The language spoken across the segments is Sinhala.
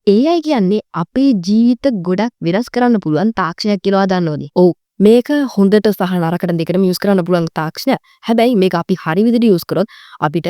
AI කියන්නේ අපේ ජීවිත ගොඩක් වෙනස් කරන්න පුළුවන් තාක්ෂණයක් කියලා දන්නවද? ඔව්. මේක හොඳට සහ නරකට දෙකටම යූස් කරන්න පුළුවන් තාක්ෂණයක්. හැබැයි මේක අපි හරි විදිහට යූස් කරොත් අපිට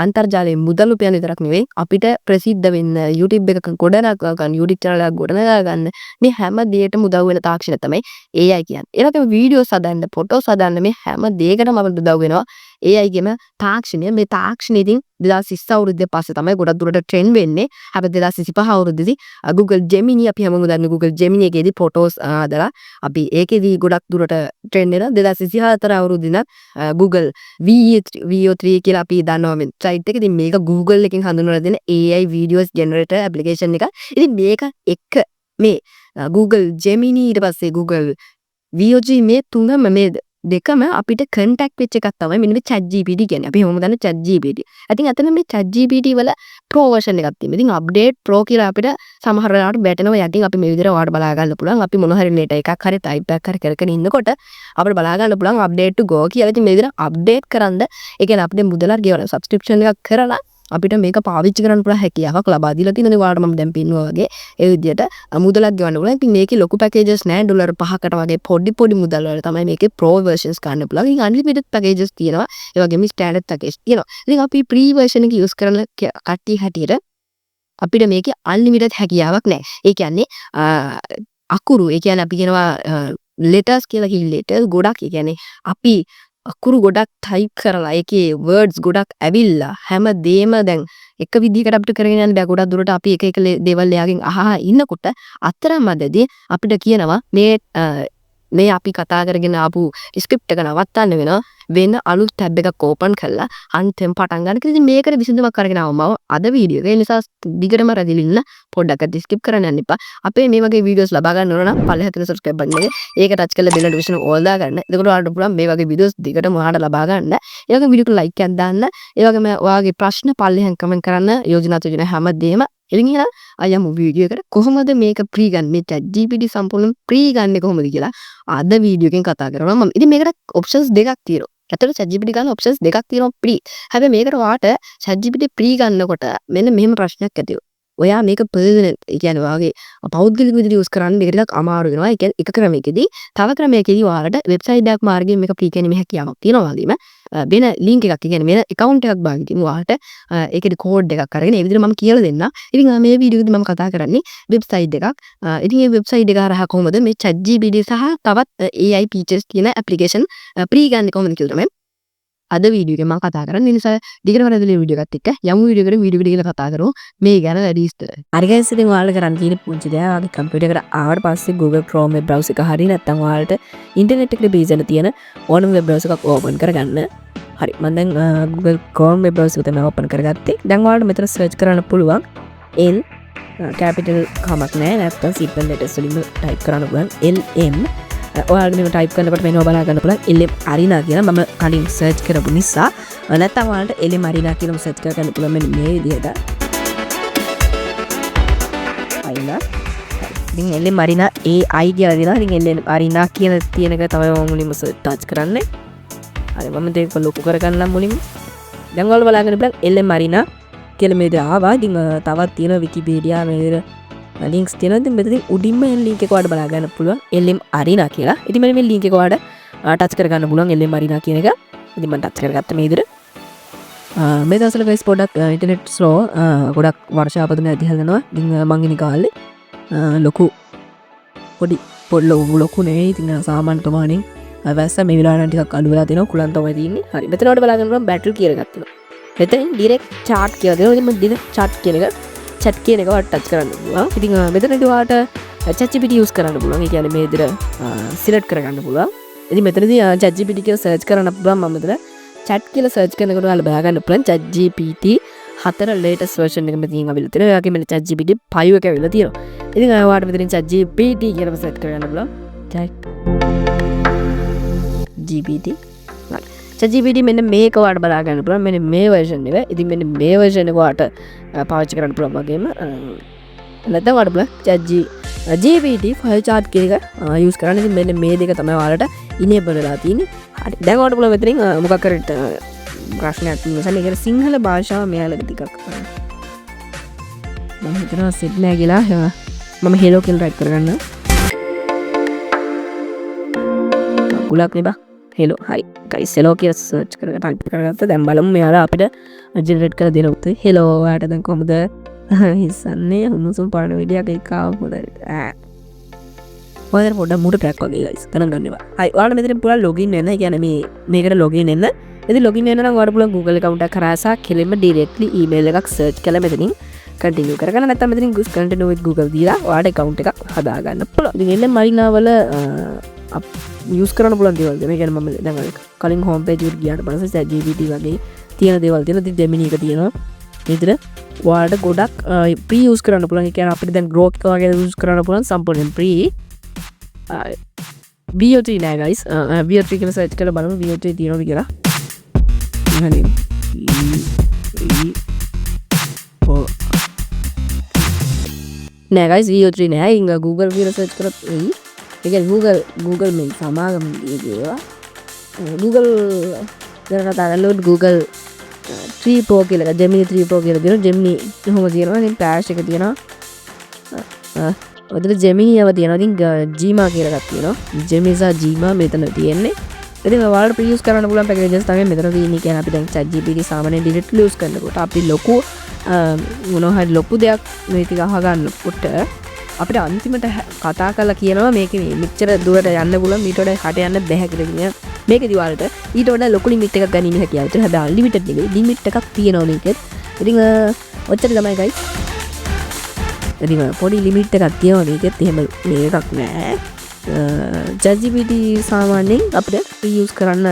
අන්තර්ජාලයේ මුදල් උපයන විතරක් නෙවෙයි අපිට ප්‍රසිද්ධ වෙන්න YouTube එකක ගොඩනගා ගන්න YouTube channel එකක් ගොඩනගා ගන්න මේ හැම දෙයකටම උදව් වෙන තාක්ෂණය තමයි AI කියන්නේ. ඒකට වීඩියෝස් හදන්න, ෆොටෝස් හදන්න මේ හැම දෙයකටම අපිට උදව් වෙනවා AI ගෙම තාක්ෂණය. මේ තාක්ෂණය ඉතින් 2020 අවුරුද්දේ පස්සේ තමයි ගොඩක් දුරට ට්‍රෙන්ඩ් වෙන්නේ. හැබැයි 2025 අවුරුද්දේදී Google Gemini අපි හැමෝම දන්න Google Gemini එකේදී ෆොටෝස් හදලා අපි ඒකේදී ගොඩක් දුරට ට්‍රෙන්ඩ් වෙනවා. 2024 අවුරුද්දේ නම් Google VO3 කියලා අපි දන්නවා මේ සයිට් එක. ඉතින් මේක Google එකෙන් හඳුන්වලා දෙන AI videos generator application එක. ඉතින් මේක එක්ක මේ Google Gemini ඊට පස්සේ Google VOG මේ තුනම මේ දෙකම අපිට කන්ටැක්ට් වෙච්ච එකක් තමයි මෙන්න මේ ChatGPT කියන්නේ. අපි හැමෝම දන්න ChatGPT. ඉතින් අතන මේ ChatGPT වල Pro version එකක් තියෙනවා. ඉතින් update Pro කියලා අපිට සමහර වෙලාවට බැටෙනවා. යටින් අපි මේ විදිහට ඔයාලට බලා ගන්න පුළුවන්. අපි මොන හරි letter එකක් හරි type එකක් හරි කරගෙන ඉන්නකොට අපිට බලා ගන්න පුළුවන් update to go කියලා. ඉතින් මේ විදිහට update කරන්ද ඒ කියන්නේ අපිට මුදලක් ගෙවන subscription එකක් කරලා අපිට මේක පාවිච්චි කරන්න පුළුවන් හැකියාවක් ලබා දීලා තියෙනවා. ඔයාලට මම දැන් පින්නවා වගේ ඒ විදිහට මුදලක් ගෙවන්න පුළුවන්. ඉතින් මේකේ ලොකු packages නෑ. ඩොලර් 5කට වගේ පොඩි මුදල් වල තමයි මේකේ pro versions ගන්න පුළුවන්. ඉතින් unlimited packages තියෙනවා. ඒ වගේම standard package තියෙනවා. ඉතින් අපි pre version එක use කරන කට්ටිය හැටියට අපිට මේකේ unlimited හැකියාවක් නෑ. ඒ කියන්නේ අකුරු ඒ කියන්නේ අපි කියනවා letters කියලා කිව්ව letters ගොඩක් ඒ කියන්නේ අපි අකුරු ගොඩක් ටයිප් කරලා ඒකේ words ගොඩක් ඇවිල්ලා හැම දෙම දැන් එක විදිහකට අපිට කරගෙන යන්න බෑ. ගොඩක් දුරට අපි එක දේවල් එයාගෙන් අහා ඉන්නකොට අතරමැදදී අපිට කියනවා මේ අපි කතා කරගෙන ආපු ස්ක්‍රිප්ට් එක නවත්තන්න වෙනවා. වෙන අලුත් ටැබ් එකක් ඕපන් කරලා අන්තිම පටන් ගන්න. ඉතින් මේකට විසඳුමක් අරගෙන ආවම අද වීඩියෝ එක. ඒ නිසා දිගටම රැඳිලා පොඩ්ඩක් ස්කිප් කරන්න යන්න එපා. අපේ මේ වගේ වීඩියෝස් ලබා ගන්න ඕන නම් පල්ලෙහාට තියෙන subscribe button එක ඒක ටච් කරලා bell notification all දා ගන්න. එතකොට ඔයාලට පුළුවන් මේ වගේ වීඩියෝස් දිගටම ඔයාලට ලබා ගන්න. ඒ වගේම වීඩියෝට like එකක් දාන්න. ඒ වගේම ඔයාගේ ප්‍රශ්න පල්ලෙහාන් කමෙන්ට් කරන්න. යෝජනා තුන හැමදේම ඉතින් එහෙනම් අයමු වීඩියෝ එකට කොහොමද මේක ප්‍රී ගන්න මේ ChatGPT සම්පූර්ණ ප්‍රී ගන්නේ කොහොමද කියලා අද වීඩියෝ එකෙන් කතා කරනවා මම. ඉතින් මේකට ඔප්ෂන්ස් දෙකක් තියෙනවා. ඇත්තට ChatGPT ගන්න ඔප්ෂන්ස් දෙකක් තියෙනවා ප්‍රී. හැබැයි මේකට ඔයාට ChatGPT ප්‍රී ගන්නකොට මෙන්න මෙහෙම ප්‍රශ්නයක් ඇති වෙනවා. ඔයා මේක පර්සනල් ඒ කියන්නේ ඔයාගේ පෞද්ගලික විදිහට යූස් කරන්න මේක ටිකක් අමාරු වෙනවා. ඒ කියන්නේ එක ක්‍රමයකදී තව ක්‍රමයකදී ඔයාලට වෙබ්සයිට් එකක් මාර්ගයෙන් මේක ප්‍රී කිරීමේ හැකියාවක් තියෙනවා වගේම වෙන ලින්ක් එකක් කියන්නේ වෙන account එකක් භාවිතයෙන් ඔයාලට ඒකේ කෝඩ් එකක් අරගෙන ඒ විදිහට මම කියලා දෙන්නම්. ඉතින් මේ වීඩියෝ එකේදී මම කතා කරන්නේ වෙබ්සයිට් එකක්. ඉතින් මේ වෙබ්සයිට් එක හරහා කොහොමද මේ ChatGPT සහ තවත් AI features තියෙන application ප්‍රී ගන්න කොහොමද කියලා තමයි අද වීඩියෝ එකේ මම කතා කරන්නේ. ඒ නිසා දිගටම රැඳිලා වීඩියෝ එකත් එක්ක යමු වීඩියෝ එකට වීඩියෝ එකට කතා කරමු මේ ගැන වැඩි විස්තර. හරි guys ඉතින් ඔයාලට කරන්න තියෙන පුංචි දේ ඔයාගේ කම්පියුටර් එකට ආවට පස්සේ Google Chrome web browser එක හරිය නැත්නම් ඔයාලට ඉන්ටර්නෙට් එකේ බේස් වෙන තියෙන ඕනම web browser එකක් ඕපන් කරගන්න. හරි මම දැන් Google Chrome web browser එක තමයි ඕපන් කරගත්තේ. දැන් ඔයාලට මෙතන search කරන්න පුළුවන් L capital කමක් නැහැ නැත්නම් simple letters වලින් type කරන්න පුළුවන් LM ඔයාලට මේක type කරනකොට මේව බලා ගන්න පුළුවන් LM Arena කියලා මම කලින් search කරපු නිසා නැත්නම් ඔයාලට LM Arena කියලා search කරගන්න පුළුවන් මෙන්න මේ විදිහට අයිලා ඉතින් LM Arena AI කියලා දෙනවා. ඉතින් LM Arena කියලා තියෙන එක තමයි මම මුලින්ම search කරන්නේ. හරි මම මේක ලොකු කරගන්නම් මුලින්ම. දැන් ඔයාලා බලා ගන්න පුළුවන් LM Arena කියලා මේ දේ ආවා. ඉතින් තවත් තියෙන Wikipedia මේ විදිහට links තියෙනවා. ඉතින් මෙතනින් උඩින්ම එන link එක ඔයාලට බලා ගන්න පුළුවන් LM Arena කියලා. ඉතින් මෙන්න මේ link එක ඔයාලට touch කරගන්න පුළුවන් LM Arena කියන එක. ඉතින් මම touch කරගත්තා මේ විදිහට. මේ දවස්වල guys පොඩ්ඩක් internet slow ගොඩක් වර්ෂාපතන ඇති හැදෙනවා. ඉතින් මං ඉන්නේ කාලේ ලොකු පොඩි ලොකු නෙවෙයි. ඉතින් සාමාන්‍ය ප්‍රමාණයෙන් වැස්ස මේ වෙලාවට ටිකක් අඩු වෙලා තියෙනවා. කුලන් තමයි තියෙන්නේ. හරි මෙතන ඔයාලට බලා ගන්න පුළුවන් battery කියලා එකක් තියෙනවා. මෙතනින් direct chart කියලා දෙනවා. ඉතින් මම direct chart කියන එක chat කියන එක ඔයාලට touch කරන්න පුළුවන්. ඉතින් මෙතනදී ඔයාලට ChatGPT use කරන්න පුළුවන්. ඒ කියන්නේ මේ විදිහට select කරගන්න පුළුවන්. ඉතින් මෙතනදී ChatGPT කියලා search කරන්න පුළුවන්. මම මෙතන chat කියලා search කරනකොට ඔයාලා බලා ගන්න පුළුවන් ChatGPT 4 latest version එක මෙතනින් අවිල්ල තියෙනවා. ඒ වගේම ChatGPT 5 එක අවිල්ල තියෙනවා. ඉතින් ඔයාලට මෙතනින් ChatGPT කියලා search කරගන්න පුළුවන්. ChatGPT ChatGPT මෙන්න මේක ඔයාලට බලා ගන්න පුළුවන්. මෙන්න මේ version එක. ඉතින් මෙන්න මේ version එක ඔයාලට පාවිච්චි කරන්න පුළුවන් වගේම නැත්නම් ඔයාලට පුළුවන් ChatGPT file chart කියන එක use කරන්න. ඉතින් මෙන්න මේ දෙක තමයි ඔයාලට enable වෙලා තියෙන්නේ. හරි. දැන් ඔයාලට පුළුවන් මෙතනින් මොකක් හරි ප්‍රශ්නයක් තියෙනවා. ඒකට සිංහල භාෂාව මෙයාලට ටිකක් මම හිතනවා සෙට් නෑ කියලා මම හෙලෝ කියලා ටයිප් කරගන්න ගුලක් නේ බා හෙලෝ හරි ගයිස් හෙලෝ කියලා සර්ච් කරගෙන ටයිප් කරගත්තා දැන් බලමු මෙයාලා අපිට ජෙනරේට් කරලා දෙන උත්තර හෙලෝ ඔයාට දැන් කොහමද හිස්සන්නේ හුමුසුම් පාන විදියක් එකක් හොඳයි ඔයාලා පොඩ්ඩක් මූට පැක් වගේ ගයිස් ගණන් ගන්න එපා හරි ඔයාලා මෙතන පුළුවන් ලොගින් වෙන්න ඒ කියන්නේ මේකට ලොගින් වෙන්න ඉතින් ලොගින් වෙන්න නම් ඔයාලා පුළුවන් Google account එකක් කරා සහ කෙලින්ම directly email එකක් search කරලා මෙතනින් continue කරගන්න නැත්නම් මෙතනින් continue with Google දීලා ඔයාලට account එකක් හදාගන්න පුළුවන් ඉතින් එන්නේ මරිනා වල යස් කරන පුලන් දෙවල් දෙන ගැන ම දැ කලින් හෝම් පේජ ගියට පස ජීවිට වගේ තියෙන දෙවල් තියෙන ති දෙමිනි එක තියෙනවා නිතර වාට ගොඩක් ප්‍රියස් කරන පුලන් කියන අපිට දැන් ග්‍රෝක් වගේ ස් කරන පුලන් සම්පර්ෙන් ප්‍රී බියෝට නෑගයිස් බියෝට්‍රි කන සච් කල බලම බියෝට තියනො කියලා නෑගයිස් වියෝට්‍රි නෑ ඉංග Google විර සච් කරත් එක Google මෙන් සමාගම ඒවා Google කරන තාලෝඩ් Google 3 Pro කියලක Gemini 3 Pro කියල දෙන Gemini හොම තියෙනවා පැශ් එක තියෙනවා ඔදර Gemini යව තියෙනතින් ජීමා කියලගත් තියෙනවා ජෙමිසා ජීමා මෙතන තියෙන්නේ ඉතින් ඔයාලට ප්‍රියුස් කරන්න පුළුවන් පැකේජස් තමයි මෙතන තියෙන්නේ කියන්නේ අපි දැන් ChatGPT සාමාන්‍යයෙන් ඩිරෙක්ට්ලි යූස් කරනකොට අපි ලොකු මොනවා හරි ලොකු දෙයක් මේ ටික අහගන්නකොට අපිට අන්තිමට කතා කරලා කියනවා මේක මෙච්චර දුරට යන්න පුළුවන් ඊට වඩා හට යන්න බැහැ කියලා කියන මේකදී ඔයාලට ඊට වඩා ලොකු ලිමිට් එකක් ගන්න ඉන්න හැකියාව තියෙනවා හැබැයි අන්ලිමිටඩ් නෙවෙයි ලිමිට් එකක් තියෙනවා මේකෙත් ඉතින් ඔච්චර තමයි ගයිස් ඉතින් පොඩි ලිමිට් එකක් තියෙනවා මේකෙත් එහෙම මේකක් නෑ ChatGPT සාමාන්‍යයෙන් අපිට යූස් කරන්න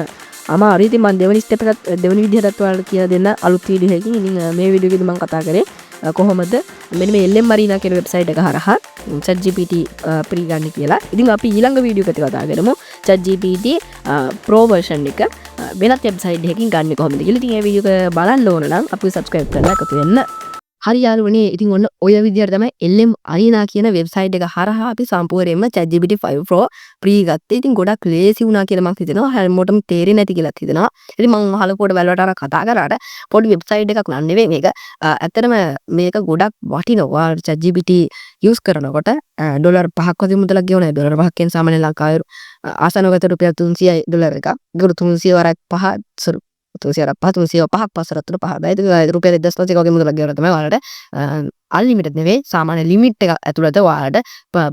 අමාරුයි ඉතින් මම දෙවෙනි ස්ටෙප් එකත් දෙවෙනි විදිහටත් ඔයාලට කියලා දෙන්න අලුත් වීඩියෝ එකකින් ඉතින් මේ වීඩියෝ එකේදී මම කතා කරේ කොහොමද මෙන්න මේ LM Marina කියන වෙබ්සයිට් එක හරහා ChatGPT ප්‍රී ගන්න කියලා. ඉතින් අපි ඊළඟ වීඩියෝ එකකට කතා කරමු ChatGPT Pro version එක වෙනත් වෙබ්සයිට් එකකින් ගන්න කොහොමද කියලා. ඉතින් මේ වීඩියෝ එක බලන්න ඕන නම් අපි subscribe කරලා එකතු වෙන්න. හරි යාළුවනේ ඉතින් ඔන්න ඔය විදිහට තමයි LM Marina කියන වෙබ්සයිට් එක හරහා අපි සම්පූර්ණයෙන්ම ChatGPT 5 Pro ප්‍රී ගත්තේ. ඉතින් ගොඩක් ලේසි වුණා කියලා මම හිතනවා. හැමෝටම තේරෙන්නේ නැති කියලාත් හිතනවා. ඉතින් මම අහලපොඩ වැලවට අර කතා කරාට පොඩි වෙබ්සයිට් එකක් නන් නෙවෙයි මේක. ඇත්තටම මේක ගොඩක් වටිනවා. ChatGPT යූස් කරනකොට ඩොලර් 5ක් වගේ මුදලක් ගෙවන ඩොලර් 5ක් කියන සාමාන්‍ය ලංකාවේ ආසනගත රුපියල් 300යි ඩොලර් එකක්. ඒක 300 වරක් 5 305 පස්සරත්තුන පහ රුපියල් 1900 වගේ මුදලක් ගෙවලා තමයි ඔයාලට අන්ලිමිටඩ් නෙවෙයි සාමාන්‍ය ලිමිට් එක ඇතුළත ඔයාලට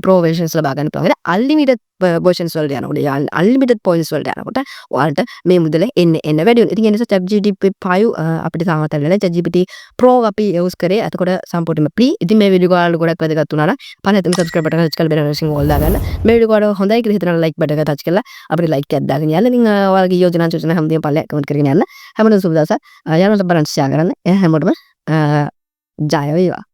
ප්‍රෝ versions ලබා ගන්න පුළුවන්. අන්ලිමිටඩ් versions වලට යනකොට අන්ලිමිටඩ් points වලට යනකොට ඔයාලට මේ මුදල එන්න වැඩි වෙනවා. ඉතින් ඒ නිසා ChatGPT 5 අපිට තාමත් ලැබෙලා ChatGPT Pro අපි යූස් කරේ. එතකොට සම්පූර්ණයෙන්ම free. ඉතින් මේ වීඩියෝ ඔයාලට ගොඩක් වැදගත් වුණා නම් පහලින් subscribe button එක touch කරලා බෙල් notification all දාගන්න. මේ වීඩියෝ ඔයාලට හොඳයි කියලා හිතනවා like button එක touch කරලා අපිට like එකක් දාගෙන යන්න. ඉතින් ඔයාලගේ යෝජනා සූචනා හැමදේම පල්ලෙහා comment කරගෙන යන්න. හැමෝටම සුබ දවසක්. යාළුවන්ට බලන්න share කරන්න. හැමෝටම ජය වේවා.